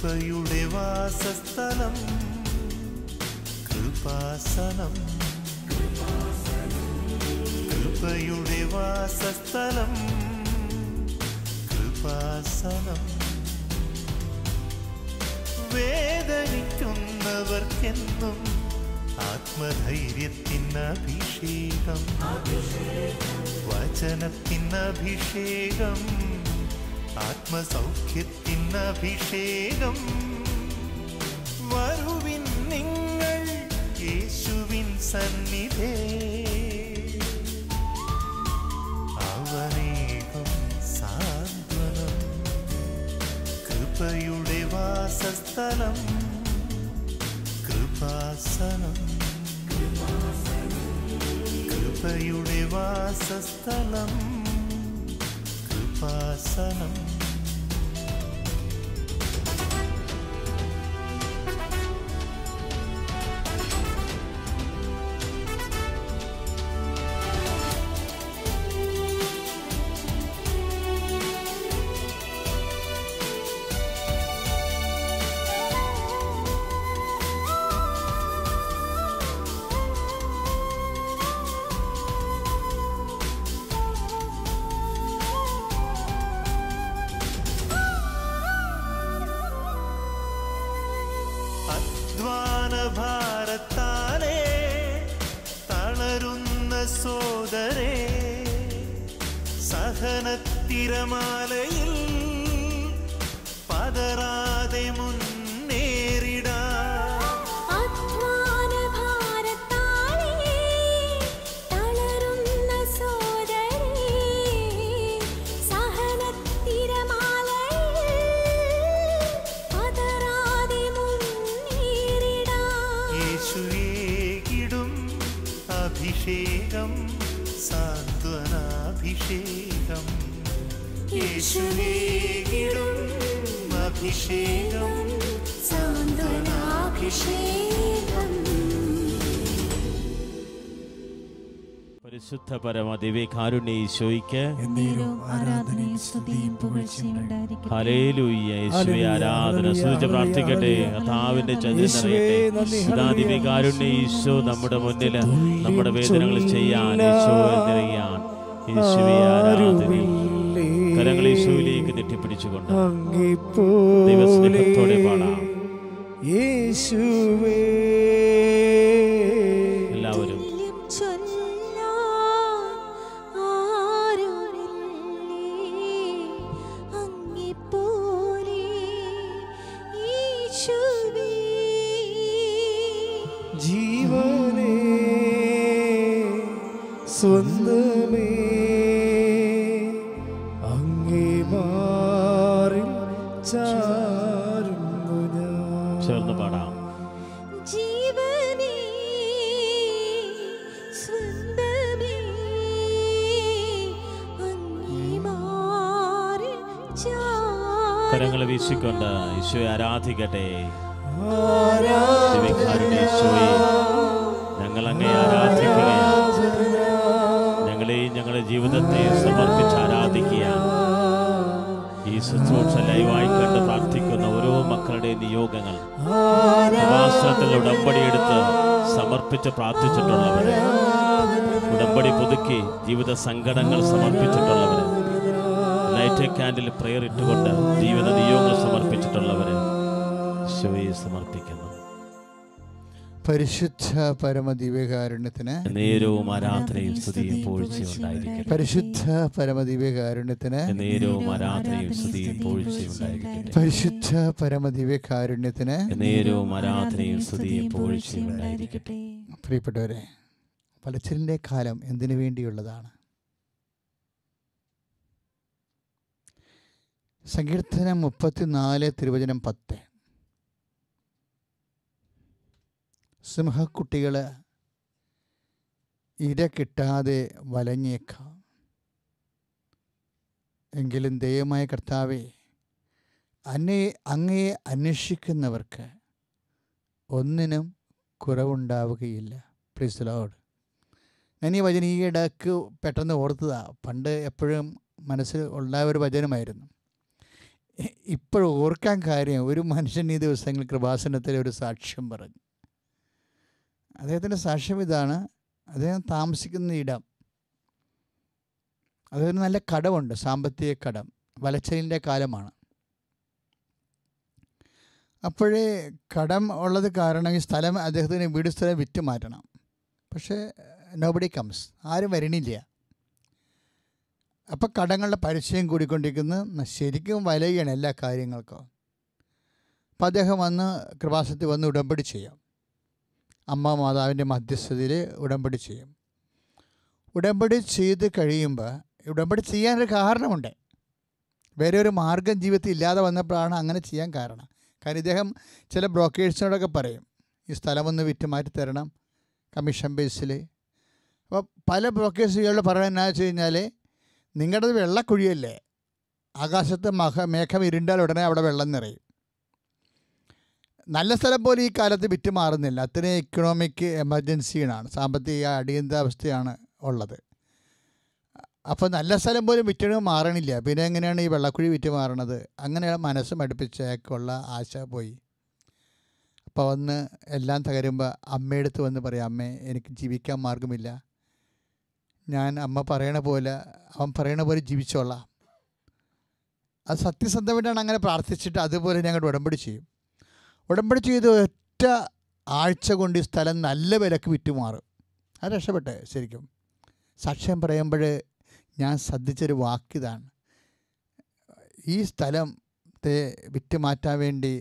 കൃപയുടെ വാസസ്ഥലം കൃപാസനം. കൃപയുടെ വാസസ്ഥലം കൃപാസനം. വേദനിക്കുന്നവർക്കെന്നും ആത്മധൈര്യത്തിനഭിഷേകം, വചനത്തിനഭിഷേകം, ആത്മസൗഖ്യത്തിനഭിഷേകം. വരുവിൻ നിങ്ങൾ യേശുവിൻ സന്നിധേ, അവനേകം സാന്ത്വനം. കൃപയുടെ വാസസ്ഥലം കൃപാസനം. കൃപയുടെ വാസസ്ഥലം കൃപാസനം. ഭാരത്താലേ തളരുന്ന സോദരേ, സഹനത്തിരമാലയിൽ പതറാതെ മുന്നേറിടാം. അഭിഷേകം സാന്ത്വനാഭിഷേകം. യേശുവേകിടും അഭിഷേകം സാന്ത്വനാഭിഷേകം. പരിശുദ്ധ പരമ ദിവ്യകാരുണ്യ ഈശോയ്ക്ക് ഹല്ലേലൂയ. യേശുവേ ആരാധന. സ്തുതിച്ച് പ്രാർത്ഥിക്കട്ടെ. കർത്താവിന്റെ ചൈതന്യം നിറയട്ടെ. ഇതാ ദിവ്യകാരുണ്യ ഈശോ നമ്മുടെ മുന്നിൽ നമ്മുടെ വേദനകൾ ചെയ്യാൻ, യേശോ നിറയാൻ. യേശുവേ ആരാധന. കരങ്ങൾ യേശുവിലേക്ക് നെറ്റിപ്പിടിച്ചുകൊണ്ട് ദൈവസ്നേഹത്തോടെ പാടാം. യേശുവേ എല്ലാവരും ജീവനേ സ്വന്തമേ അങ്ങേ മാറിൽ ചാരുന്നു ഞാൻ. ചേർന്ന് പാടാം. ജീവനേ സ്വന്തമേ അങ്ങേ മാറിൽ ചാരുന്നു. കരങ്ങൾ വീശിക്കൊണ്ട് ഈശോയെ ആരാധിക്കട്ടെ. ഞങ്ങൾ അങ്ങേ ആരാധിക്കുകയാണ്. ഞങ്ങളെയും ഞങ്ങളുടെ ജീവിതത്തെ സമർപ്പിച്ച് ആരാധിക്കുക. ഈ ശുശ്രൂഷ ലൈവായി കണ്ട് പ്രാർത്ഥിക്കുന്ന ഓരോ മക്കളുടെ നിയോഗങ്ങൾ കൃപാസനത്തിൽ ഉടമ്പടിയെടുത്ത് സമർപ്പിച്ച് പ്രാർത്ഥിച്ചിട്ടുള്ളവര്, ഉടമ്പടി പുതുക്കി ജീവിത സങ്കടങ്ങൾ സമർപ്പിച്ചിട്ടുള്ളവര്, ലൈറ്റ് ക്യാൻഡിൽ പ്രെയർ ഇട്ടുകൊണ്ട് ജീവിത നിയോഗങ്ങൾ സമർപ്പിച്ചിട്ടുള്ളവര് ഈശോയെ സമർപ്പിക്കുന്നു. പരിശുദ്ധ പരമദിവ്യകാരുണ്യത്തിന് നേരവും ആരാധനയും സ്തുതിയും പുകഴ്ചയും ഉണ്ടായിരിക്കട്ടെ. പരിശുദ്ധ പരമദിവ്യകാരുണ്യത്തിന് നേരവും ആരാധനയും സ്തുതിയും പുകഴ്ചയും ഉണ്ടായിരിക്കട്ടെ. പരിശുദ്ധ പരമദിവ്യകാരുണ്യത്തിന് നേരവും ആരാധനയും സ്തുതിയും പുകഴ്ചയും ഉണ്ടായിരിക്കട്ടെ. പ്രിയപ്പെട്ടവരെ, പലച്ചിലിൻ്റെ കാലം എന്തിനു വേണ്ടിയുള്ളതാണ്? സങ്കീർത്തനം 34 തിരുവചനം 10. സിംഹക്കുട്ടികൾ ഇര കിട്ടാതെ വലഞ്ഞേക്കാം, എങ്കിലും ദൈവമായ കർത്താവേ, അങ്ങയെ അന്വേഷിക്കുന്നവർക്ക് ഒന്നിനും കുറവുണ്ടാവുകയില്ല. Praise the Lord. ഞാൻ ഈ വചനം ഈ ഇടയ്ക്ക് പെട്ടെന്ന് ഓർത്തതാണ്. പണ്ട് എപ്പോഴും മനസ്സിൽ ഉള്ള ഒരു വചനമായിരുന്നു. ഇപ്പോൾ ഓർക്കാൻ കാര്യം, ഒരു മനുഷ്യൻ ഈ ദിവസങ്ങളിൽ കൃപാസനത്തിൽ ഒരു സാക്ഷ്യം പറഞ്ഞു. അദ്ദേഹത്തിൻ്റെ സാക്ഷ്യം ഇതാണ്. അദ്ദേഹം താമസിക്കുന്ന ഇടം, അദ്ദേഹത്തിന് നല്ല കടമുണ്ട്, സാമ്പത്തിക കടം, വലച്ചലിൻ്റെ കാലമാണ്. അപ്പോഴേ കടം ഉള്ളത് കാരണം ഈ സ്ഥലം, അദ്ദേഹത്തിന് വീട് സ്ഥലം വിറ്റ് മാറ്റണം. പക്ഷേ നോബഡി കംസ്, ആരും വരണില്ല. അപ്പം കടങ്ങളുടെ പലിശയും കൂടിക്കൊണ്ടിരിക്കുന്ന ശരിക്കും വലയുകയാണ് എല്ലാ കാര്യങ്ങൾക്കും. അപ്പം അദ്ദേഹം വന്ന് കൃപാസനത്തിൽ വന്ന് ഉടമ്പടി ചെയ്യും. അമ്മ മാതാവിൻ്റെ മധ്യസ്ഥതയിൽ ഉടമ്പടി ചെയ്യും. ഉടമ്പടി ചെയ്ത് കഴിയുമ്പോൾ, ഉടമ്പടി ചെയ്യാനൊരു കാരണമുണ്ട്, വേറെ ഒരു മാർഗം ജീവിതത്തിൽ ഇല്ലാതെ വന്നപ്പോഴാണ് അങ്ങനെ ചെയ്യാൻ കാരണം. കാരണം ഇദ്ദേഹം ചില ബ്രോക്കേഴ്സിനോടൊക്കെ പറയും, ഈ സ്ഥലമൊന്ന് വിറ്റ് മാറ്റി തരണം കമ്മീഷൻ ബേസിൽ. അപ്പോൾ പല ബ്രോക്കേഴ്സുകളിൽ പറയുന്നത് എന്നാ വെച്ച് കഴിഞ്ഞാൽ, നിങ്ങളുടേത് വെള്ളക്കുഴിയല്ലേ, ആകാശത്ത് മേഘം ഇരുണ്ടാൽ ഉടനെ അവിടെ വെള്ളം നിറയും. നല്ല സ്ഥലം പോലും ഈ കാലത്ത് വിറ്റ് മാറുന്നില്ല. അത്രയും ഇക്കണോമിക് എമർജൻസിയാണ്, സാമ്പത്തിക അടിയന്തരാവസ്ഥയാണ് ഉള്ളത്. അപ്പോൾ നല്ല സ്ഥലം പോലും വിറ്റ് മാറണില്ല, പിന്നെ എങ്ങനെയാണ് ഈ വെള്ളക്കുഴി വിറ്റ് മാറണത്? അങ്ങനെയാണ് മനസ്സ് മടുപ്പിച്ചേക്കുള്ള ആശ പോയി. അപ്പോൾ വന്ന് എല്ലാം തകരുമ്പോൾ അമ്മയെടുത്ത് വന്ന് പറയാം, അമ്മേ എനിക്ക് ജീവിക്കാൻ മാർഗമില്ല, ഞാൻ അമ്മ പറയണ പോലെ, അവൻ പറയണ പോലെ ജീവിച്ചോളാം. അത് സത്യസന്ധമായിട്ടാണ് അങ്ങനെ പ്രാർത്ഥിച്ചിട്ട് അതുപോലെ ഞങ്ങൾ ഉടമ്പടി ചെയ്യും. ഉടമ്പടി ചെയ്ത് ഒറ്റ ആഴ്ച കൊണ്ട് ഈ സ്ഥലം നല്ല വിലക്ക് വിറ്റുമാറും. അത് രക്ഷപ്പെട്ടെ. ശരിക്കും സാക്ഷ്യം പറയുമ്പോൾ ഞാൻ ശ്രദ്ധിച്ചൊരു വാക്കിതാണ്, ഈ സ്ഥലത്തെ വിറ്റ് മാറ്റാൻ വേണ്ടി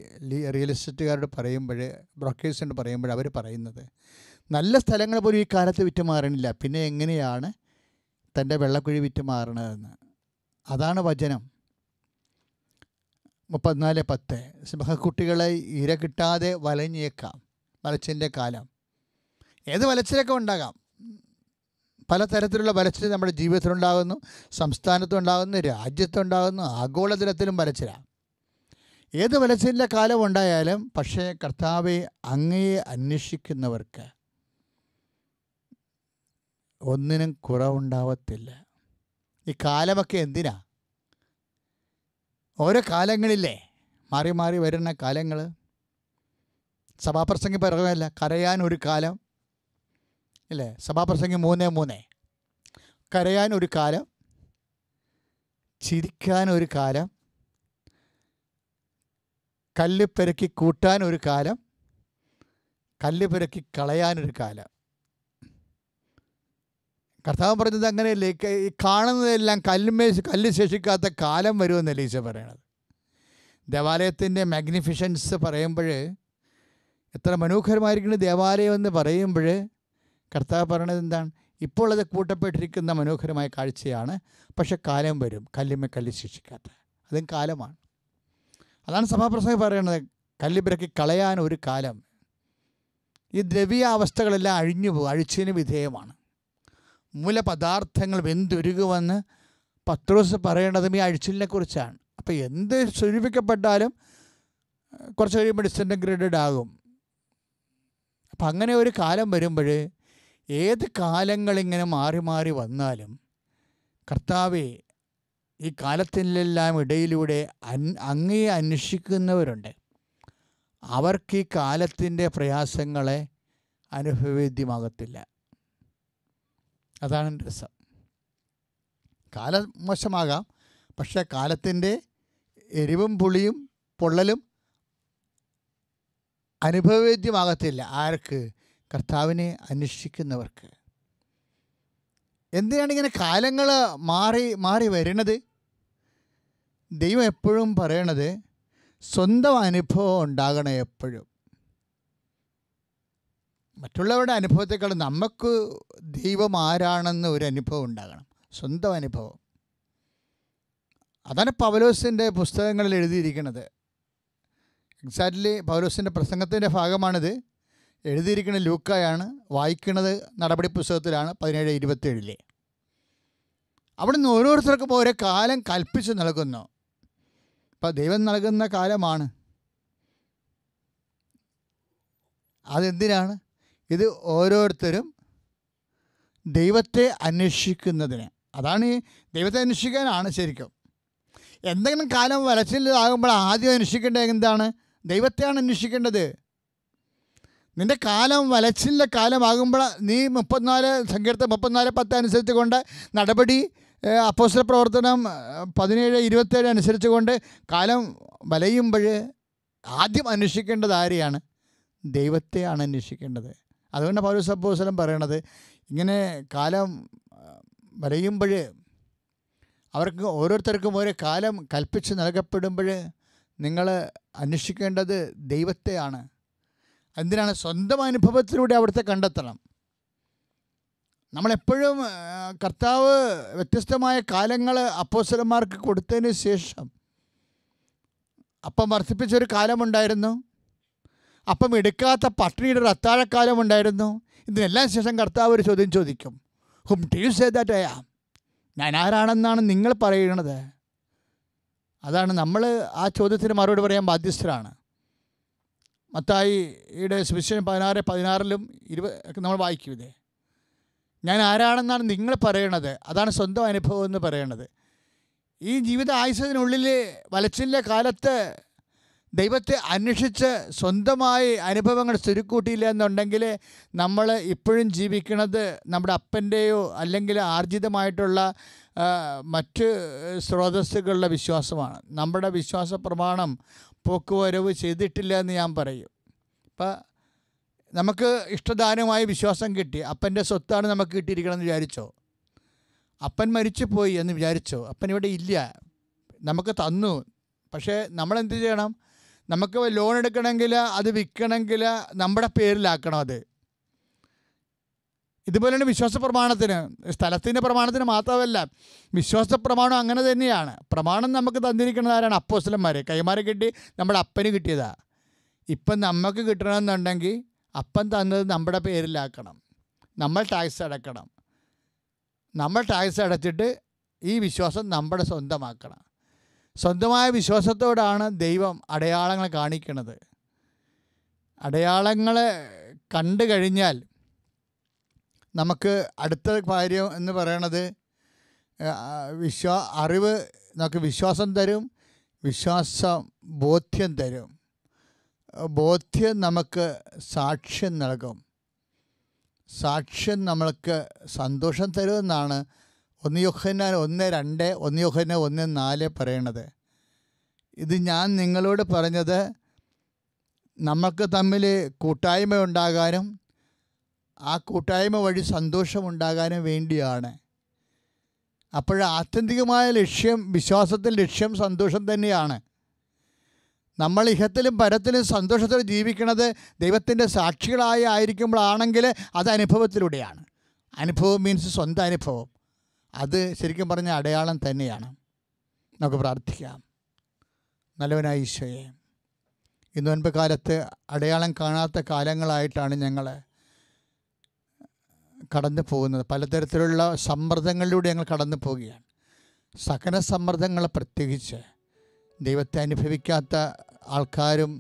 റിയൽ എസ്റ്റേറ്റുകാരോട് പറയുമ്പോൾ, ബ്രോക്കേഴ്സിനോട് പറയുമ്പോൾ അവർ പറയുന്നത്, നല്ല സ്ഥലങ്ങൾ പോലും ഈ കാലത്ത് വിറ്റ് മാറണില്ല, പിന്നെ എങ്ങനെയാണ് തൻ്റെ വെള്ളക്കുഴി വിറ്റ് മാറണതെന്ന്. അതാണ് വചനം. 34:10 സിംഹക്കുട്ടികളെ ഇര കിട്ടാതെ വലഞ്ഞേക്കാം, വലച്ചിൻ്റെ കാലം. ഏത് വലച്ചിലൊക്കെ ഉണ്ടാകാം, പലതരത്തിലുള്ള വലച്ചിൽ നമ്മുടെ ജീവിതത്തിലുണ്ടാകുന്നു, സംസ്ഥാനത്തുണ്ടാകുന്നു, രാജ്യത്തുണ്ടാകുന്നു, ആഗോളതലത്തിലും വലച്ചിലാണ്. ഏത് വലച്ചിലിൻ്റെ കാലം ഉണ്ടായാലും, പക്ഷേ കർത്താവെ അങ്ങയെ അന്വേഷിക്കുന്നവർക്ക് ഒന്നിനും കുറവുണ്ടാവത്തില്ല. ഈ കാലമൊക്കെ എന്തിനാ? ഓരോ കാലങ്ങളില്ലേ, മാറി മാറി വരുന്ന കാലങ്ങൾ. സഭാപ്രസംഗി പറയുകയല്ല, കരയാൻ ഒരു കാലം ഇല്ലേ, സഭാപ്രസംഗി 3:3. കരയാൻ ഒരു കാലം, ചിരിക്കാൻ ഒരു കാലം, കല്ല് പെരക്കി കൂട്ടാൻ ഒരു കാലം, കല്ല് പെരക്കി കളയാനൊരു കാലം. കർത്താവ് പറഞ്ഞത് അങ്ങനെയല്ലേ, ഈ കാണുന്നതെല്ലാം കല്ല് ശേഷിക്കാത്ത കാലം വരുമെന്നല്ലേ ഈശോ പറയണത്. ദേവാലയത്തിൻ്റെ മാഗ്നിഫിഷൻസ് പറയുമ്പോൾ, എത്ര മനോഹരമായിരിക്കുന്ന ദേവാലയം എന്ന് പറയുമ്പോൾ കർത്താവ് പറയണത് എന്താണ്? ഇപ്പോൾ അത് കൂട്ടപ്പെട്ടിരിക്കുന്ന മനോഹരമായ കാഴ്ചയാണ്, പക്ഷെ കാലം വരും കല്ലുമേ കല്ല് ശേഷിക്കാത്ത, അതും കാലമാണ്. അതാണ് സഭാപ്രസംഗം പറയണത്, കല്ല് പെരക്കി കളയാൻ ഒരു കാലം. ഈ ദ്രവ്യാവസ്ഥകളെല്ലാം അഴിഞ്ഞു പോകും, അഴിച്ചിന് വിധേയമാണ്. മൂലപദാർത്ഥങ്ങൾ വെന്തുരുകുമെന്ന് പത്രോസ് പറയേണ്ടതും ഈ അഴിച്ചിലിനെ കുറിച്ചാണ്. അപ്പോൾ എന്ത് സ്വരൂപിക്കപ്പെട്ടാലും കുറച്ച് കഴിയുമ്പോൾ ഡിസിൻറ്റഗ്രേറ്റഡ് ആകും. അപ്പം അങ്ങനെ ഒരു കാലം വരുമ്പോൾ, ഏത് കാലങ്ങളിങ്ങനെ മാറി മാറി വന്നാലും കർത്താവെ, ഈ കാലത്തിലെല്ലാം ഇടയിലൂടെ അങ്ങയെ അന്വേഷിക്കുന്നവരുണ്ട്. അവർക്ക് ഈ കാലത്തിൻ്റെ പ്രയാസങ്ങളെ അനുഭവേദ്യമാകത്തില്ല. അതാണ് രസം. കാലം മോശമാകാം, പക്ഷേ കാലത്തിൻ്റെ എരിവും പുളിയും പൊള്ളലും അനുഭവവേദ്യമാകത്തില്ല. ആർക്ക്? കർത്താവിനെ അന്വേഷിക്കുന്നവർക്ക്. എന്തിനാണ് ഇങ്ങനെ കാലങ്ങൾ മാറി മാറി വരുന്നത്? ദൈവം എപ്പോഴും പറയണത്, സ്വന്തം അനുഭവം ഉണ്ടാകണം എപ്പോഴും. മറ്റുള്ളവരുടെ അനുഭവത്തെക്കാൾ നമുക്ക് ദൈവം ആരാണെന്ന് ഒരു അനുഭവം ഉണ്ടാകണം, സ്വന്തം അനുഭവം. അതാണ് പൗലോസിൻ്റെ പുസ്തകങ്ങളിൽ എഴുതിയിരിക്കുന്നത്. എക്സാക്ട്ലി പൗലോസിൻ്റെ പ്രസംഗത്തിൻ്റെ ഭാഗമാണിത്. എഴുതിയിരിക്കുന്നത് ലൂക്കായാണ്, വായിക്കുന്നത് നടപടി പുസ്തകത്തിലാണ് 17:27. അവിടുന്ന് ഓരോരുത്തർക്കും ഓരോ കാലം കൽപ്പിച്ച് നൽകുന്നു. ഇപ്പം ദൈവം നൽകുന്ന കാലമാണ്. അതെന്തിനാണ്? ഇത് ഓരോരുത്തരും ദൈവത്തെ അന്വേഷിക്കുന്നതിന്. അതാണ് ഈ ദൈവത്തെ അന്വേഷിക്കാനാണ് ശരിക്കും. എന്തെങ്കിലും കാലം വലച്ചില്ലാകുമ്പോൾ ആദ്യം അന്വേഷിക്കേണ്ടത് എന്താണ്? ദൈവത്തെയാണ് അന്വേഷിക്കേണ്ടത്. നിൻ്റെ കാലം വലച്ചില്ല കാലമാകുമ്പോൾ നീ 34:10 അനുസരിച്ച് കൊണ്ട് നടപടി അപ്പോസ്തല പ്രവർത്തനം 17:27 അനുസരിച്ച് കൊണ്ട് കാലം വലയുമ്പോൾ ആദ്യം അന്വേഷിക്കേണ്ടത് ആരെയാണ്? ദൈവത്തെയാണ് അന്വേഷിക്കേണ്ടത്. അതുകൊണ്ട് പൗലോസ് അപ്പോസ്തലൻ പറയണത് ഇങ്ങനെ കാലം വലയുമ്പോൾ അവർക്ക് ഓരോരുത്തർക്കും ഓരോ കാലം കൽപ്പിച്ച് നൽകപ്പെടുമ്പോൾ നിങ്ങൾ അന്വേഷിക്കേണ്ടത് ദൈവത്തെയാണ്. എന്തിനാണ്? സ്വന്തം അനുഭവത്തിലൂടെ അവിടുത്തെ കണ്ടെത്തണം. നമ്മളെപ്പോഴും കർത്താവ് വ്യത്യസ്തമായ കാലങ്ങൾ അപ്പോസ്തലന്മാർക്ക് കൊടുത്തതിന് ശേഷം അപ്പം വർദ്ധിപ്പിച്ചൊരു കാലമുണ്ടായിരുന്നു, അപ്പം എടുക്കാത്ത പട്ടിണിയുടെ ഒരു അത്താഴക്കാലമുണ്ടായിരുന്നു. ഇതിനെല്ലാം ശേഷം കർത്താവ് ഒരു ചോദ്യം ചോദിക്കും, whom do you say that I am? ഞാൻ ആരാണെന്നാണ് നിങ്ങൾ പറയുന്നത്? അതാണ് നമ്മൾ ആ ചോദ്യത്തിന് മറുപടി പറയാൻ ബാധ്യസ്ഥരാണ്. മത്തായിയുടെ സുവിശേഷം 16:16 20 നമ്മൾ വായിക്കും ഇതേ, ഞാൻ ആരാണെന്നാണ് നിങ്ങൾ പറയണത്. അതാണ് സ്വന്തം അനുഭവം എന്ന് പറയണത്. ഈ ജീവിത ആയുസ്സിനുള്ളിൽ വലച്ചില്ല കാലത്ത് ദൈവത്തെ അന്വേഷിച്ച് സ്വന്തമായി അനുഭവങ്ങൾ ചുരുക്കൂട്ടിയില്ല എന്നുണ്ടെങ്കിൽ നമ്മൾ ഇപ്പോഴും ജീവിക്കുന്നത് നമ്മുടെ അപ്പൻ്റെയോ അല്ലെങ്കിൽ ആർജിതമായിട്ടുള്ള മറ്റ് സ്രോതസ്സുകളുടെ വിശ്വാസമാണ്. നമ്മുടെ വിശ്വാസ പ്രമാണം പോക്കുവരവ് ചെയ്തിട്ടില്ല എന്ന് ഞാൻ പറയും. ഇപ്പം നമുക്ക് ഇഷ്ടദാനമായി വിശ്വാസം കിട്ടി, അപ്പൻ്റെ സ്വത്താണ് നമുക്ക് കിട്ടിയിരിക്കണമെന്ന് വിചാരിച്ചോ? അപ്പൻ മരിച്ചു പോയി എന്ന് വിചാരിച്ചോ? അപ്പൻ ഇവിടെ ഇല്ല, നമുക്ക് തന്നു. പക്ഷേ നമ്മളെന്ത് ചെയ്യണം? നമുക്ക് ലോൺ എടുക്കണമെങ്കിൽ അത് വിൽക്കണമെങ്കിൽ നമ്മുടെ പേരിലാക്കണം. അത് ഇതുപോലെയാണ് വിശ്വാസ പ്രമാണത്തിന്, സ്ഥലത്തിൻ്റെ പ്രമാണത്തിന് മാത്രമല്ല, വിശ്വാസ പ്രമാണം അങ്ങനെ തന്നെയാണ്. പ്രമാണം നമുക്ക് തന്നിരിക്കുന്നത് ആരാണ്? അപ്പോസ്തലന്മാർ. കൈമാറി കിട്ടി നമ്മുടെ അപ്പന് കിട്ടിയതാ. ഇപ്പം നമുക്ക് കിട്ടണമെന്നുണ്ടെങ്കിൽ അപ്പൻ തന്നത് നമ്മുടെ പേരിലാക്കണം, നമ്മൾ ടാക്സ് അടക്കണം. നമ്മൾ ടാക്സ് അടച്ചിട്ട് ഈ വിശ്വാസം നമ്മുടെ സ്വന്തമാക്കണം. സ്വന്തമായ വിശ്വാസത്തോടാണ് ദൈവം അടയാളങ്ങൾ കാണിക്കുന്നത്. അടയാളങ്ങൾ കണ്ടു കഴിഞ്ഞാൽ നമുക്ക് അടുത്ത കാര്യം എന്ന് പറയണത് അറിവ് നമുക്ക് വിശ്വാസം തരും, വിശ്വാസം ബോധ്യം തരും, ബോധ്യം നമുക്ക് സാക്ഷ്യം നൽകും, സാക്ഷ്യം നമ്മൾക്ക് സന്തോഷം തരുമെന്നാണ് 1 യോഹന്നാൻ 1:2, 1 യോഹന്നാൻ 1:4 പറയണത്. ഇത് ഞാൻ നിങ്ങളോട് പറഞ്ഞത് നമുക്ക് തമ്മിൽ കൂട്ടായ്മ ഉണ്ടാകാനും ആ കൂട്ടായ്മ വഴി സന്തോഷമുണ്ടാകാനും വേണ്ടിയാണ്. അപ്പോൾ ആത്യന്തികമായ ലക്ഷ്യം, വിശ്വാസത്തിൽ ലക്ഷ്യം സന്തോഷം തന്നെയാണ്. നമ്മൾ ഇഹത്തിലും പരത്തിലും സന്തോഷത്തിൽ ജീവിക്കുന്നത് ദൈവത്തിൻ്റെ സാക്ഷികളായിരിക്കുമ്പോഴാണെങ്കിൽ അത് അനുഭവത്തിലൂടെയാണ്. അനുഭവം മീൻസ് സ്വന്തം അനുഭവം. അത് ശരിക്കും പറഞ്ഞ അടയാളം തന്നെയാണ്. നമുക്ക് പ്രാർത്ഥിക്കാം. നല്ലവനായ ഈശോയെ, ഈ നോൻപ് കാലത്ത് അടയാളം കാണാത്ത കാലങ്ങളായിട്ടാണ് ഞങ്ങൾ കടന്നു പോകുന്നത്. പലതരത്തിലുള്ള സമ്മർദ്ദങ്ങളിലൂടെ ഞങ്ങൾ കടന്നു പോവുകയാണ്. സകല സമ്മർദ്ദങ്ങൾ, പ്രത്യേകിച്ച് ദൈവത്തെ അനുഭവിക്കാത്ത ആൾക്കാരും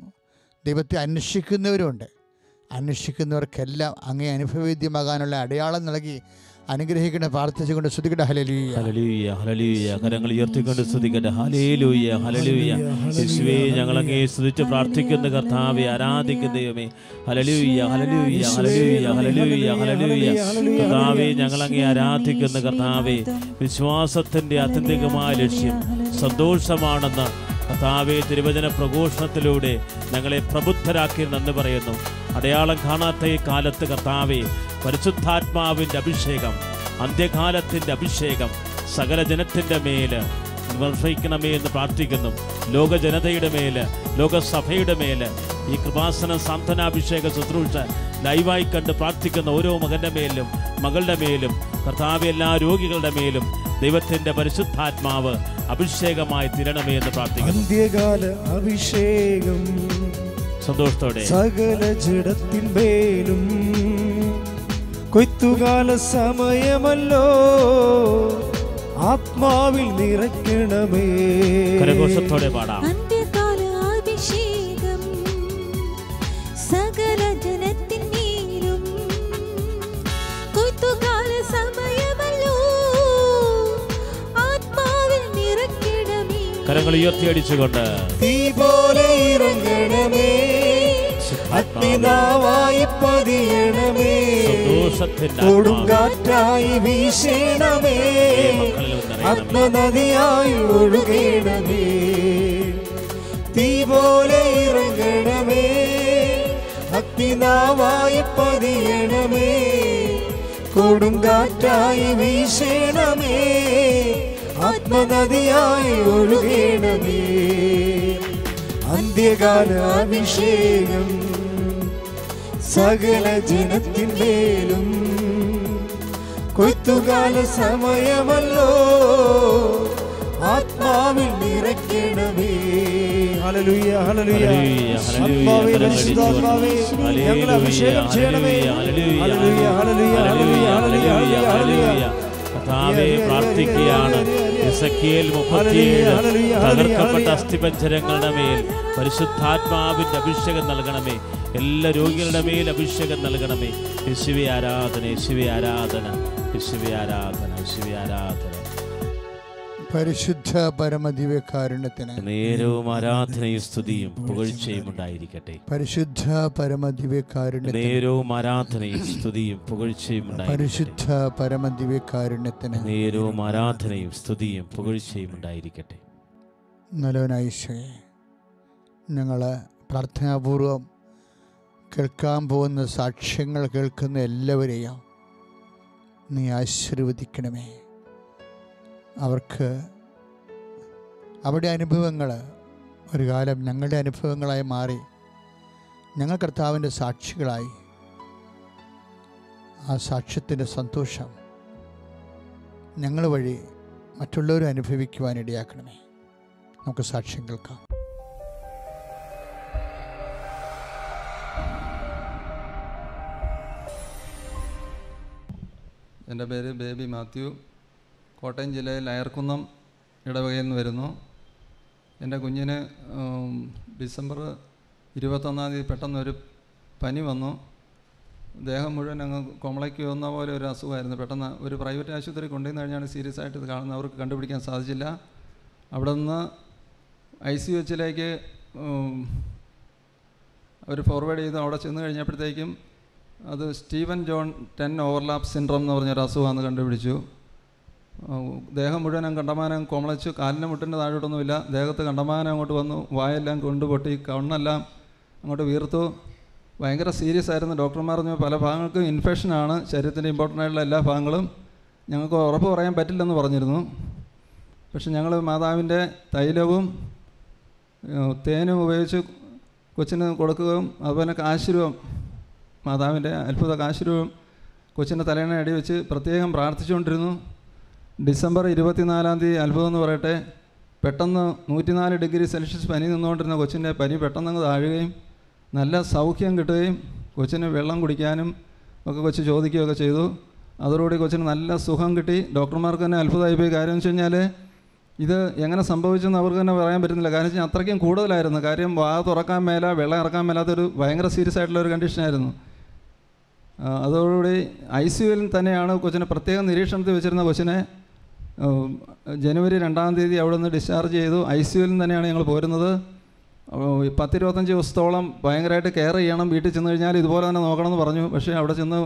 ദൈവത്തെ അന്വേഷിക്കുന്നവരുമുണ്ട്. അന്വേഷിക്കുന്നവർക്കെല്ലാം അങ്ങേ അനുഭവവേദ്യമാകാനുള്ള അടയാളം നൽകി അനുഗ്രഹിക്കണ പ്രാർത്ഥിച്ചുകൊണ്ട് സ്തുതിക്കട്ടെ. Hallelujah, hallelujah, hallelujah. കരങ്ങൾ ഉയർത്തിക്കൊണ്ട് സ്തുതിക്കട്ടെ. Hallelujah, hallelujah. യേശുവേ, ഞങ്ങൾ അങ്ങേ സ്തുതിച്ച് പ്രാർത്ഥിക്കുന്ന കർത്താവേ, ആരാധിക്കുന്ന ദൈവമേ. Hallelujah, hallelujah, hallelujah, hallelujah, hallelujah. കർത്താവേ, ഞങ്ങൾ അങ്ങേ ആരാധിക്കുന്ന കർത്താവേ, വിശ്വാസത്തിൻ്റെ ആത്യന്തികമായ ലക്ഷ്യം സന്തോഷമാണെന്ന് കർത്താവേ തിരുവചന പ്രഘോഷണത്തിലൂടെ ഞങ്ങളെ പ്രബുദ്ധരാക്കി നന്ദി പറയുന്നു. അടയാളം കാണാത്ത ഈ കാലത്ത് കർത്താവേ, പരിശുദ്ധാത്മാവിൻ്റെ അഭിഷേകം, അന്ത്യകാലത്തിൻ്റെ അഭിഷേകം സകല ജനത്തിൻ്റെ മേല് വർഷിക്കണമേ എന്ന് പ്രാർത്ഥിക്കുന്നു. ലോക ജനതയുടെ മേല്, ലോകസഭയുടെ മേല് ഈ കൃപാസന സാന്ത്വനാഭിഷേക ശുശ്രൂഷ ലൈവായി കണ്ട് പ്രാർത്ഥിക്കുന്ന ഓരോ മകൻ്റെ മേലും മകളുടെ മേലും കർത്താവ് എല്ലാ രോഗികളുടെ മേലും ദൈവത്തിൻ്റെ പരിശുദ്ധാത്മാവ് അഭിഷേകമായി തിരണമേ എന്ന് പ്രാർത്ഥിക്കുന്നു. അന്ത്യകാല അഭിഷേകം സന്തോഷത്തോടെ സകല ജഡത്തിന്മേലും കൊയ്ത്തുകാല സമയമല്ലോ, ആത്മാവിൽ നിറയ്ക്കണമേ. കരഘോഷത്തോടെ പാടാം. അന്ത്യകാല അഭിഷേകം സകല ജനത്തിന്മേലും കൊയ്ത്തുകാല സമയമല്ലോ, ആത്മാവിൽ നിറയ്ക്കണമേ. കരങ്ങൾ ഉയർത്തിയടിച്ചുകൊണ്ട് തീ പോലെ ഇറങ്ങണമേ, അഗ്നിനാവായി പതിയണമേ, സന്തോഷത്തിന്റെ കൊടുങ്കാറ്റായി വീശണമേ, ആത്മനദിയായി ഒഴുകണമേ. തീ പോലെ ഇറങ്ങണമേ, അഗ്നിനാവായി പതിയണമേ, കൊടുങ്കാറ്റായി വീശണമേ, ആത്മനദിയായി ഒഴുകണമേ. അന്ത്യകാല അഭിഷേകം സകല ജനത്തിന്മേലും, കൊയ്ത്തുകാല സമയമല്ലോ, ആത്മാവിൽ നിറയ്ക്കണമേ. Hallelujah, hallelujah. ആത്മാവേ, പരിശുദ്ധാത്മാവേ, ഞങ്ങളെ അഭിഷേകം ചെയ്യണമേ. Hallelujah, hallelujah, hallelujah, hallelujah, hallelujah. കർത്താവേ, പ്രാർത്ഥിക്കുകയാണ്. എസെക്കിയേൽ 37 തകർക്കപ്പെട്ട അസ്ഥിപഞ്ജരങ്ങളുടെ മേൽ പരിശുദ്ധാത്മാവിന്റെ അഭിഷേകം നൽകണമേ. എല്ലാ രോഗികളുടെ മേൽ അഭിഷേകം നൽകണമേ. യേശുവേ ആരാധന, യേശുവേ ആരാധന, യേശുവേ ആരാധന, യേശുവേ ആരാധന. പരിശുദ്ധ പരമദിവ്യകാരുണ്യത്തിന് നേരവും ആരാധനയും സ്തുതിയും പുകഴ്ചയും ഉണ്ടായിരിക്കട്ടെ. പരിശുദ്ധ പരമദിവ്യകാരുണ്യത്തിന് നേരവും ആരാധനയും സ്തുതിയും പുകഴ്ചയും പരിശുദ്ധ പരമദിവ്യകാരുണ്യത്തിന് നേരവും ആരാധനയും സ്തുതിയും പുകഴ്ചയും ഉണ്ടായിരിക്കട്ടെ. നല്ലവനായിശോയെ, ഞങ്ങൾ പ്രാർത്ഥനാപൂർവം കേൾക്കാൻ പോകുന്ന സാക്ഷ്യങ്ങൾ കേൾക്കുന്ന എല്ലാവരെയും നീ ആശീർവദിക്കണമേ. അവർക്ക് അവരുടെ അനുഭവങ്ങൾ ഒരു കാലം ഞങ്ങളുടെ അനുഭവങ്ങളായി മാറി ഞങ്ങൾ കർത്താവിൻ്റെ സാക്ഷികളായി ആ സാക്ഷ്യത്തിൻ്റെ സന്തോഷം ഞങ്ങൾ വഴി മറ്റുള്ളവരും അനുഭവിക്കുവാൻ ഇടയാക്കണമേ. നമുക്ക് സാക്ഷ്യം കേൾക്കാം. എൻ്റെ പേര് ബേബി മാത്യു. കോട്ടയം ജില്ലയിൽ അയർക്കുന്നം ഇടവകയിൽ നിന്ന് വരുന്നു. എൻ്റെ കുഞ്ഞിന് ഡിസംബർ 21 പെട്ടെന്നൊരു പനി വന്നു. ദേഹം മുഴുവൻ അങ്ങ് കൊമളയ്ക്ക് വന്ന പോലെ ഒരു അസുഖമായിരുന്നു. പെട്ടെന്ന് ഒരു പ്രൈവറ്റ് ആശുപത്രി കൊണ്ടുവന്ന് കഴിഞ്ഞാണ് സീരിയസ് ആയിട്ട് ഇത് കാണുന്നത്. അവർക്ക് കണ്ടുപിടിക്കാൻ സാധിച്ചില്ല. അവിടെ നിന്ന് ICUHലേക്ക് അവർ ഫോർവേഡ് ചെയ്ത് അവിടെ ചെന്ന് കഴിഞ്ഞപ്പോഴത്തേക്കും അത് സ്റ്റീവൻ ജോൺ 10 ഓവർലാപ്പ് സിൻഡ്രോം എന്ന് പറഞ്ഞൊരു അസുഖമാണെന്ന് കണ്ടുപിടിച്ചു. ദേഹം മുഴുവൻ കണ്ടമാനം കൊമളച്ചു. കാലിൻ്റെ മുട്ടിൻ്റെ താഴോട്ടൊന്നുമില്ല. ദേഹത്ത് കണ്ടമാനം അങ്ങോട്ട് വന്നു. വായെല്ലാം കൊണ്ടുപൊട്ടി, കണ്ണെല്ലാം അങ്ങോട്ട് വീർത്തു. ഭയങ്കര സീരിയസ് ആയിരുന്നു. ഡോക്ടർമാർ പറഞ്ഞു പല ഭാഗങ്ങൾക്കും ഇൻഫെക്ഷനാണ്, ശരീരത്തിൻ്റെ ഇമ്പോർട്ടൻ്റ് ആയിട്ടുള്ള എല്ലാ ഭാഗങ്ങളും. ഞങ്ങൾക്ക് ഉറപ്പ് പറയാൻ പറ്റില്ലെന്ന് പറഞ്ഞിരുന്നു. പക്ഷെ ഞങ്ങൾ മാതാവിൻ്റെ തൈലവും തേനും ഉപയോഗിച്ച് കൊച്ചിന് കൊടുക്കുകയും അതുപോലെ കാശുരൂപം, മാതാവിൻ്റെ അത്ഭുത കാശുരൂപം കൊച്ചിൻ്റെ തലേണ അടി വെച്ച് പ്രത്യേകം പ്രാർത്ഥിച്ചുകൊണ്ടിരുന്നു. ഡിസംബർ 24 അത്ഭുതം എന്ന് പറയട്ടെ, പെട്ടെന്ന് 104 ഡിഗ്രി സെൽഷ്യസ് പനി നിന്നുകൊണ്ടിരുന്ന കൊച്ചിൻ്റെ പനി പെട്ടെന്ന് താഴുകയും നല്ല സൗഖ്യം കിട്ടുകയും കൊച്ചിന് വെള്ളം കുടിക്കാനും ഒക്കെ കൊച്ച് ചോദിക്കുകയൊക്കെ ചെയ്തു. അതോടുകൂടി കൊച്ചിന് നല്ല സുഖം കിട്ടി. ഡോക്ടർമാർക്ക് തന്നെ അത്ഭുതമായി പോയി. കാര്യം എന്ന് വെച്ച് കഴിഞ്ഞാൽ ഇത് എങ്ങനെ സംഭവിച്ചെന്ന് അവർക്ക് തന്നെ പറയാൻ പറ്റുന്നില്ല. കാരണം വെച്ചാൽ അത്രയ്ക്കും കൂടുതലായിരുന്നു. കാര്യം വാ തുറക്കാൻ മേല, വെള്ളം ഇറക്കാൻ മേലാത്തൊരു ഭയങ്കര സീരിയസ് ആയിട്ടുള്ളൊരു കണ്ടീഷനായിരുന്നു. അതോടുകൂടി ICUവിൽ തന്നെയാണ് കൊച്ചിനെ പ്രത്യേകം നിരീക്ഷണത്തിൽ വെച്ചിരുന്ന കൊച്ചിനെ ജനുവരി 2 അവിടെ നിന്ന് ഡിസ്ചാർജ് ചെയ്തു. ICUവിൽ തന്നെയാണ് ഞങ്ങൾ പോരുന്നത്. 10-25 ദിവസത്തോളം ഭയങ്കരമായിട്ട് കെയർ ചെയ്യണം. വീട്ടിൽ ചെന്ന് കഴിഞ്ഞാൽ ഇതുപോലെ തന്നെ നോക്കണമെന്ന് പറഞ്ഞു. പക്ഷേ അവിടെ ചെന്ന്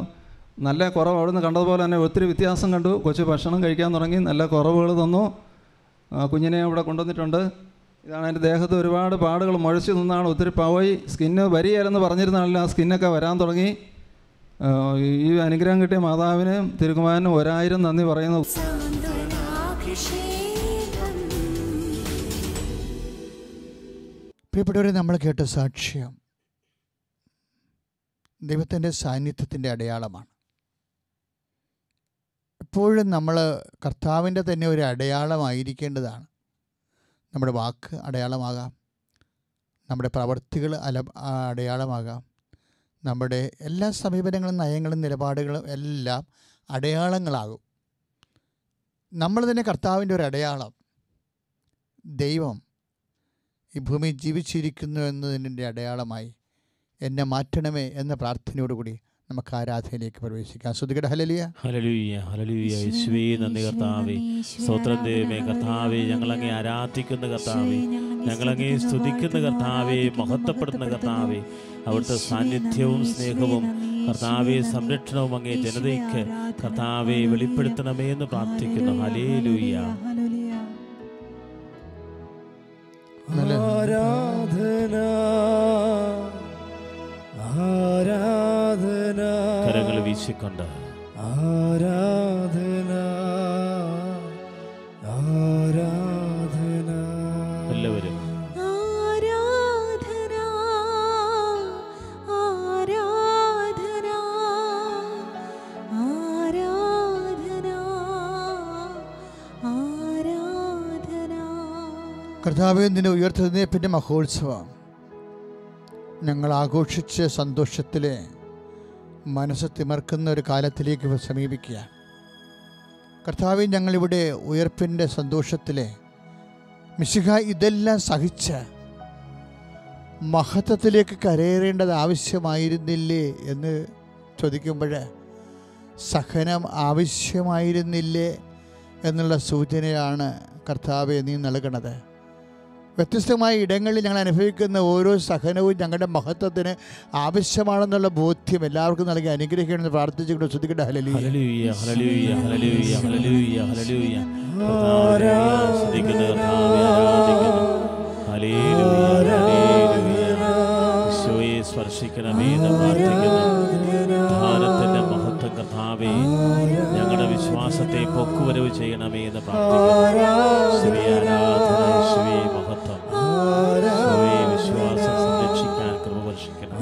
നല്ല കുറവ്, അവിടെ നിന്ന് കണ്ടതുപോലെ തന്നെ ഒത്തിരി വ്യത്യാസം കണ്ടു. കൊച്ച് ഭക്ഷണം കഴിക്കാൻ തുടങ്ങി, നല്ല കുറവുകൾ തന്നു. കുഞ്ഞിനെ അവിടെ കൊണ്ടുവന്നിട്ടുണ്ട്. ഇതാണ് എൻ്റെ ദേഹത്ത് ഒരുപാട് പാടുകൾ മുഴച്ചു നിന്നാണ്. ഒത്തിരി പോയി. സ്കിന്ന് വരികയില്ലെന്ന് പറഞ്ഞിരുന്നാണല്ലോ, ആ സ്കിന്നൊക്കെ വരാൻ തുടങ്ങി. ഈ അനുഗ്രഹം കിട്ടിയ മാതാവിന് തിരുക്കുമാരനും 1000 നന്ദി പറയുന്നു. പ്രിയപ്പെട്ടവരെ, നമ്മൾ കേട്ട സാക്ഷ്യം ദൈവത്തിൻ്റെ സാന്നിധ്യത്തിൻ്റെ അടയാളമാണ്. എപ്പോഴും നമ്മൾ കർത്താവിൻ്റെ തന്നെ ഒരു അടയാളമായിരിക്കേണ്ടതാണ്. നമ്മുടെ വാക്ക് അടയാളമാകാം, നമ്മുടെ പ്രവൃത്തികൾ അടയാളമാകാം, നമ്മുടെ എല്ലാ സമീപനങ്ങളും നയങ്ങളും നിലപാടുകളും എല്ലാം അടയാളങ്ങളാകും. നമ്മൾ തന്നെ കർത്താവിൻ്റെ ഒരു അടയാളം. ദൈവം ഈ ഭൂമി ജീവിച്ചിരിക്കുന്നു എന്നതിൻ്റെ അടയാളമായി എന്നെ മാറ്റണമേ എന്ന പ്രാർത്ഥനയോടുകൂടി നമുക്ക് ആരാധനയിലേക്ക് പ്രവേശിക്കാം. സ്തുതിക്കട്ടെ. ഹല്ലേലൂയ. Hallelujah, hallelujah. യേശുവേ നന്ദി കർത്താവേ, സ്തോത്രം ദൈവമേ കർത്താവേ. ഞങ്ങളങ്ങേ ആരാധിക്കുന്ന കർത്താവേ, ഞങ്ങളങ്ങേ സ്തുതിക്കുന്ന കർത്താവേ, മഹത്വപ്പെടുന്ന കർത്താവേ. അവിടുത്തെ സാന്നിധ്യവും സ്നേഹവും കർത്താവേ, സംരക്ഷണവും അങ്ങേ ജനതയ്ക്ക് കർത്താവേ വെളിപ്പെടുത്തണമേ എന്ന് പ്രാർത്ഥിക്കുന്നു. ഹല്ലേലൂയ. ആരാധന ആരാധന കരങ്ങൾ വീശിക്കൊണ്ട് ആരാധന ആരാധന എല്ലാവരും ആരാധന ആരാധന ആരാധന ആരാധന. കർത്താവേ, നിന്നെ ഉയർത്തുന്നതിൻ്റെ മഹോത്സവം ഞങ്ങൾ ആഘോഷിച്ച് സന്തോഷത്തിലെ മനസ്സ് തിമർക്കുന്ന ഒരു കാലത്തിലേക്ക് സമീപിക്കുക. കർത്താവേ, ഞങ്ങളിവിടെ ഉയർപ്പിൻ്റെ സന്തോഷത്തിലെ മിശിഹ ഇതെല്ലാം സഹിച്ച് മഹത്വത്തിലേക്ക് കരയേറേണ്ടത് ആവശ്യമായിരുന്നില്ലേ എന്ന് ചോദിക്കുമ്പോൾ സഹനം ആവശ്യമായിരുന്നില്ലേ എന്നുള്ള സൂചനയാണ് കർത്താവെ നീ നൽകണത്. വ്യത്യസ്തമായ ഇടങ്ങളിൽ ഞങ്ങൾ അനുഭവിക്കുന്ന ഓരോ സഹനവും ഞങ്ങളുടെ മഹത്വത്തിന് ആവശ്യമാണെന്നുള്ള ബോധ്യം എല്ലാവർക്കും നൽകി അനുഗ്രഹിക്കണമെന്ന് പ്രാർത്ഥിച്ചുകൊണ്ട് ശ്രദ്ധിക്കട്ടെ. Hallelujah. Hallelujah, hallelujah, hallelujah, hallelujah, hallelujah. കർത്താവേ, സ്തുതിക്കുന്നു കർത്താവേ, ആരാധിക്കുന്നു. Hallelujah, hallelujah. ഈശോയെ സ്പർശിക്കണമേ എന്ന് പ്രാർത്ഥിക്കുന്നു. ധാനത്തിന്റെ മഹത്വം കർത്താവേ, ഞങ്ങളുടെ വിശ്വാസത്തെ പൊക്കുവരവ് ചെയ്യണമേ എന്ന് പ്രാർത്ഥിക്കുന്നു. ഈശോയെ ആരാധന, ഈശോയെ മഹത്വം, ഈശോയെ വിശ്വാസം സംരക്ഷിക്കാൻ കൃപ വർഷിക്കണം.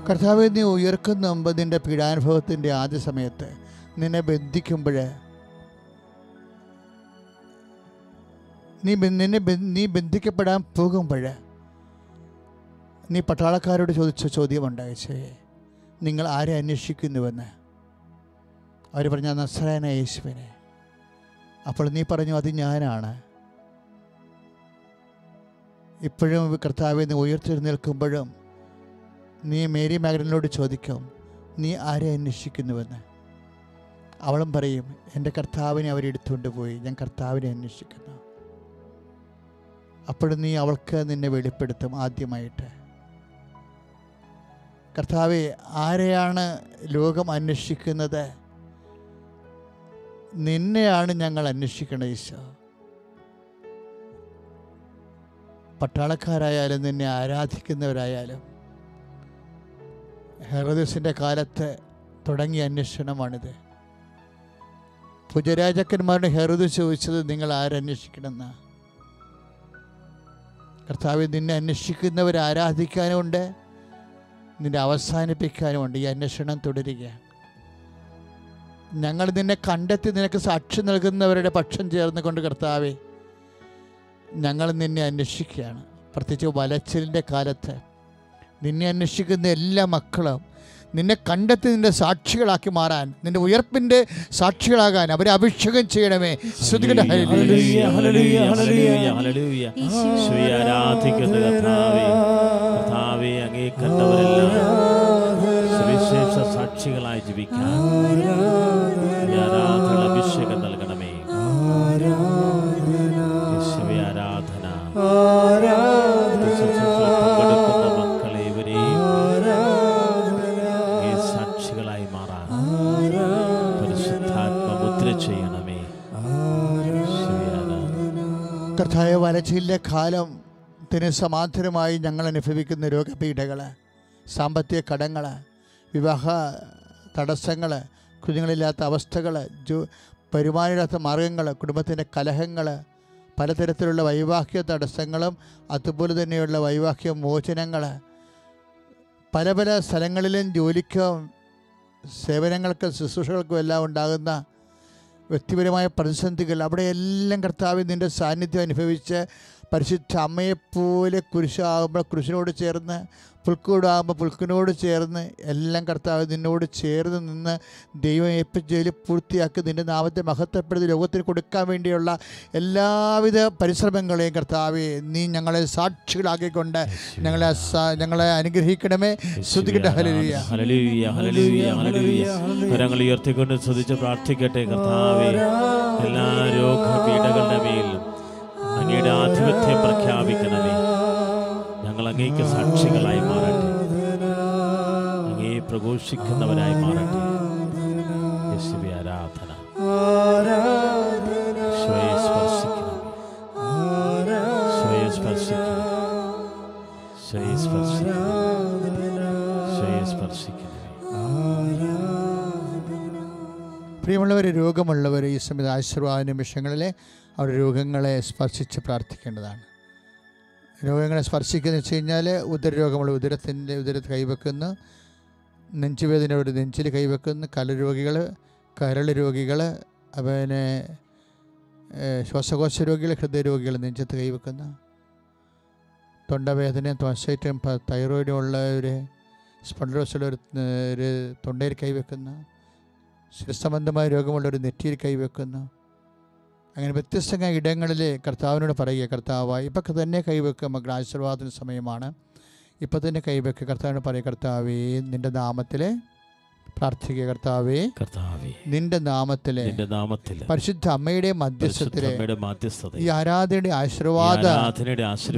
കർത്താവെ, നീ ഉയർക്കുന്ന മുമ്പ് നിൻ്റെ പീഡാനുഭവത്തിൻ്റെ ആദ്യ സമയത്ത് നിന്നെ ബന്ധിക്കുമ്പോൾ നീ ബന്ധിക്കപ്പെടാൻ പോകുമ്പോൾ നീ പട്ടാളക്കാരോട് ചോദിച്ച ചോദ്യമുണ്ട്, യേശുവേ നിങ്ങൾ ആരെ അന്വേഷിക്കുന്നുവെന്ന്. അവർ പറഞ്ഞ നസ്രായനായ യേശുവിനെ. അപ്പോൾ നീ പറഞ്ഞു അത് ഞാനാണ്. ഇപ്പോഴും കർത്താവെ, നീ ഉയർത്തെഴുന്നേൽക്കുമ്പോഴും നീ മേരി മാഗ്ദലിനോട് ചോദിക്കും നീ ആരെ അന്വേഷിക്കുന്നുവെന്ന്. അവളും പറയും എൻ്റെ കർത്താവിനെ അവരെടുത്തുകൊണ്ട് പോയി, ഞാൻ കർത്താവിനെ അന്വേഷിക്കുന്നു. അപ്പോഴും നീ അവൾക്ക് നിന്നെ വെളിപ്പെടുത്തും ആദ്യമായിട്ട്. കർത്താവെ, ആരെയാണ് ലോകം അന്വേഷിക്കുന്നത്? നിന്നെയാണ് ഞങ്ങൾ അന്വേഷിക്കണം ഈശോ. പട്ടാളക്കാരായാലും നിന്നെ ആരാധിക്കുന്നവരായാലും ഹെറോദസിൻ്റെ കാലത്ത് തുടങ്ങിയ അന്വേഷണമാണിത്. പുജരാജാക്കന്മാരുടെ ഹെറോദസ് ചോദിച്ചത് നിങ്ങൾ ആരന്വേഷിക്കണമെന്ന. കർത്താവ്, നിന്നെ അന്വേഷിക്കുന്നവർ ആരാധിക്കാനുമുണ്ട്, നിന്നെ അവസാനിപ്പിക്കാനുമുണ്ട്. ഈ അന്വേഷണം തുടരുക. ഞങ്ങൾ നിന്നെ കണ്ടെത്തി നിനക്ക് സാക്ഷി നൽകുന്നവരുടെ പക്ഷം ചേർന്നുകൊണ്ട് കർത്താവെ ഞങ്ങൾ നിന്നെ അന്വേഷിക്കുകയാണ്. പ്രത്യേകിച്ച് വലച്ചിലിൻ്റെ കാലത്ത് നിന്നെ അന്വേഷിക്കുന്ന എല്ലാ മക്കളും നിന്നെ കണ്ടെത്തി നിന്റെ സാക്ഷികളാക്കി മാറാൻ, നിന്റെ ഉയർപ്പിൻ്റെ സാക്ഷികളാകാൻ അവരെ അഭിഷേകം ചെയ്യണമേ. Hallelujah, hallelujah, hallelujah, hallelujah. ഈശോയെ ആരാധിക്കുന്നു കർത്താവേ. കർത്താവേ, അങ്ങേ കണ്ടവരെല്ലാം സുവിശേഷ സാക്ഷികളായി ജീവിക്കാൻ ആരാധന അഭിഷേകം നൽകണമേ. ഈശോയെ ആരാധന. പങ്കെടുക്കുന്ന മക്കളെ ഇവരെയും സാക്ഷികളായി മാറാൻ പരിശുദ്ധാത്മ മുദ്ര ചെയ്യണമേ. കർത്താവേ, വലച്ചിലിൻ്റെ കാലത്തിന് സമാന്തരമായി ഞങ്ങൾ അനുഭവിക്കുന്ന രോഗപീഠകൾ, സാമ്പത്തിക കടങ്ങൾ, വിവാഹ തടസ്സങ്ങൾ, കുഞ്ഞുങ്ങളില്ലാത്ത അവസ്ഥകൾ, വരുമാനമില്ലാത്ത മാർഗങ്ങൾ, കുടുംബത്തിൻ്റെ കലഹങ്ങൾ, പലതരത്തിലുള്ള വൈവാഹിക തടസ്സങ്ങളും അതുപോലെ തന്നെയുള്ള വൈവാഹിക മോചനങ്ങൾ, പല പല സ്ഥലങ്ങളിലും ജോലിക്കും സേവനങ്ങൾക്കും ശുശ്രൂഷകൾക്കും എല്ലാം ഉണ്ടാകുന്ന വ്യക്തിപരമായ പ്രതിസന്ധികൾ, അവിടെയെല്ലാം കർത്താവ് നിൻ്റെ സാന്നിധ്യം അനുഭവിച്ച് പരിശുദ്ധ അമ്മയെപ്പോലെ കുരിശാകുമ്പോൾ കുരിശിനോട് ചേർന്ന്, പുൽക്കൂടാകുമ്പോൾ പുൽക്കിനോട് ചേർന്ന്, എല്ലാം കർത്താവ് നിന്നോട് ചേർന്ന് നിന്ന് ദൈവം ഏൽപ്പിച്ചതിൽ പൂർത്തിയാക്കി നിൻ്റെ നാമത്തെ മഹത്വപ്പെടുത്തി ലോകത്തിന് കൊടുക്കാൻ വേണ്ടിയുള്ള എല്ലാവിധ പരിശ്രമങ്ങളെയും കർത്താവെ നീ ഞങ്ങളെ സാക്ഷികളാക്കിക്കൊണ്ട് ഞങ്ങളെ അനുഗ്രഹിക്കണമേ. സ്തുതിക്കട്ടെ. Hallelujah, hallelujah, hallelujah, hallelujah. കരങ്ങൾ ഉയർത്തിക്കൊണ്ട് സ്തുതിച്ച് പ്രാർത്ഥിക്കട്ടെ. കർത്താവേ, എല്ലാ രോഗപീഠകളുടെ മേലും അങ്ങയുടെ ആധിപത്യം പ്രഖ്യാപിക്കണമേ. ഞങ്ങൾ അങ്ങേക്ക് സാക്ഷികളായി മാറട്ടെ, അങ്ങേ പ്രഘോഷിക്കുന്നവരായി മാറട്ടെ. യേശുവേ ആരാധന. സ്വയം സ്പർശിക്കണമേ, സ്വയം സ്പർശിക്കണമേ, സ്വയം സ്പർശിക്കണമേ, സ്വയം സ്പർശിക്കണമേ. പ്രിയമുള്ളവർ, രോഗമുള്ളവർ ഈ സമയത്ത് ആശീർവാദ നിമിഷങ്ങളിൽ അവരുടെ രോഗങ്ങളെ സ്പർശിച്ച് പ്രാർത്ഥിക്കേണ്ടതാണ്. രോഗങ്ങളെ സ്പർശിക്കുന്നത് വെച്ച് കഴിഞ്ഞാൽ ഉദരരോഗമുള്ള ഉദരത്ത് കൈവെക്കുന്നു, നെഞ്ചുവേദന ഒരു നെഞ്ചിൽ കൈവെക്കുന്നു, കരൾ രോഗികൾ, പിന്നെ ശ്വാസകോശ രോഗികൾ, ഹൃദയരോഗികൾ നെഞ്ചത്ത് കൈവെക്കുന്നു, തൊണ്ടവേദനയും തൊണ്ടയും തൈറോയിഡും ഉള്ളവർ, സ്പോണ്ടിലോസിലൊരു തൊണ്ടയിൽ കൈവെക്കുന്നു, ശിരസംബന്ധമായ രോഗമുള്ളവർ നെറ്റിയിൽ കൈവെക്കുന്നു. അങ്ങനെ വ്യത്യസ്തമായ ഇടങ്ങളിൽ കർത്താവിനോട് പറയുക, കർത്താവായി ഇപ്പം തന്നെ കൈവെക്കുക, മക്കളുടെ ആശീർവാദത്തിന് സമയമാണ്, ഇപ്പം തന്നെ കൈവെക്കുക. കർത്താവിനോട് പറയുക, കർത്താവേ നിൻ്റെ നാമത്തിൽ പ്രാർത്ഥിക്കുക. കർത്താവേ, നിന്റെ നാമത്തിലെ പരിശുദ്ധ അമ്മയുടെ മധ്യസ്ഥത്തിലെ ഈ ആരാധനയുടെ ആശീർവാദ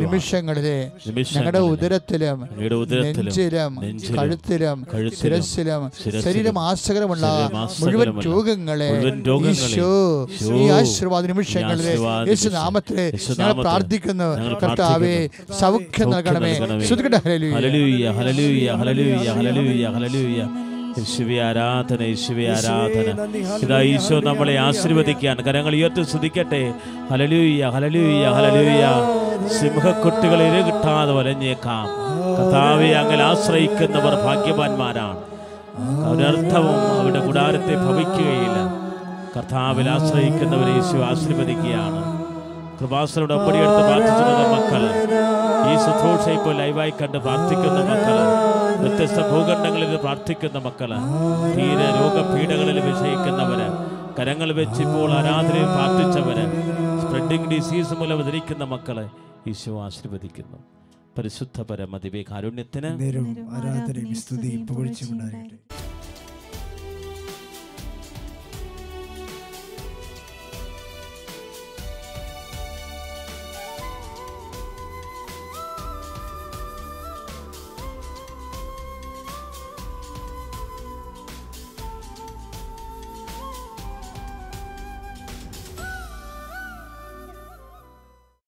നിമിഷങ്ങളിലെ ഞങ്ങളുടെ ഉദരത്തിലും നെഞ്ചിലും കഴുത്തിലും ശിരസിലും ശരീരം ആശ്രയമുള്ള മുഴുവൻ രോഗങ്ങളെ ഈശോ ഈ ആശീർവാദ നിമിഷങ്ങളിലെ യേശു നാമത്തിലെ ഞങ്ങൾ പ്രാർത്ഥിക്കുന്നു. കർത്താവേ, സൗഖ്യം നൽകണമേ. Hallelujah, hallelujah, hallelujah, hallelujah, hallelujah. യേശുവേ ആരാധന, യേശുവേ ആരാധന. ഇതാ ഈശോ നമ്മളെ ആശീർവദിക്കാൻ. കരങ്ങൾ ഉയർത്തി സ്തുതിക്കട്ടെ. Hallelujah, hallelujah, hallelujah. സിംഹക്കുട്ടികൾ ഇര കിട്ടാതെ വലഞ്ഞേക്കാം. കർത്താവേ, അങ്ങനെ ആശ്രയിക്കുന്നവർ ഭാഗ്യവാന്മാരാണ്. ഒരർത്ഥവും അവരുടെ കൂടാരത്തെ ഭവിക്കുകയില്ല. കർത്താവിൽ ആശ്രയിക്കുന്നവരെ യേശു ആശീർവദിക്കുകയാണ്. കൃപാസനയുടെ ഒപ്പടിയെടുത്ത് പ്രാർത്ഥിച്ചിരുന്ന മക്കള്, ഈ ശുശ്രൂഷ ഇപ്പോൾ ലൈവായി കണ്ട് പ്രാർത്ഥിക്കുന്ന മക്കള്, വ്യത്യസ്ത ഭൂഖണ്ഡങ്ങളിൽ പ്രാർത്ഥിക്കുന്ന മക്കള്, തീരെ രോഗപീഠകളിൽ വിഷയിക്കുന്നവര്, കരങ്ങൾ വെച്ച് ഇപ്പോൾ ആരാധനയിൽ പ്രാർത്ഥിച്ചവര്, സ്പ്രെഡിംഗ് ഡിസീസ് മൂലം ധരിക്കുന്ന മക്കളെ ഈശോ ആശീർവദിക്കുന്നു. പരിശുദ്ധ പരമ ദിവ്യ കാരുണ്യത്തിന് ആരാധനയും സ്തുതിയും പുകഴ്ചയും ഉണ്ടാകട്ടെ.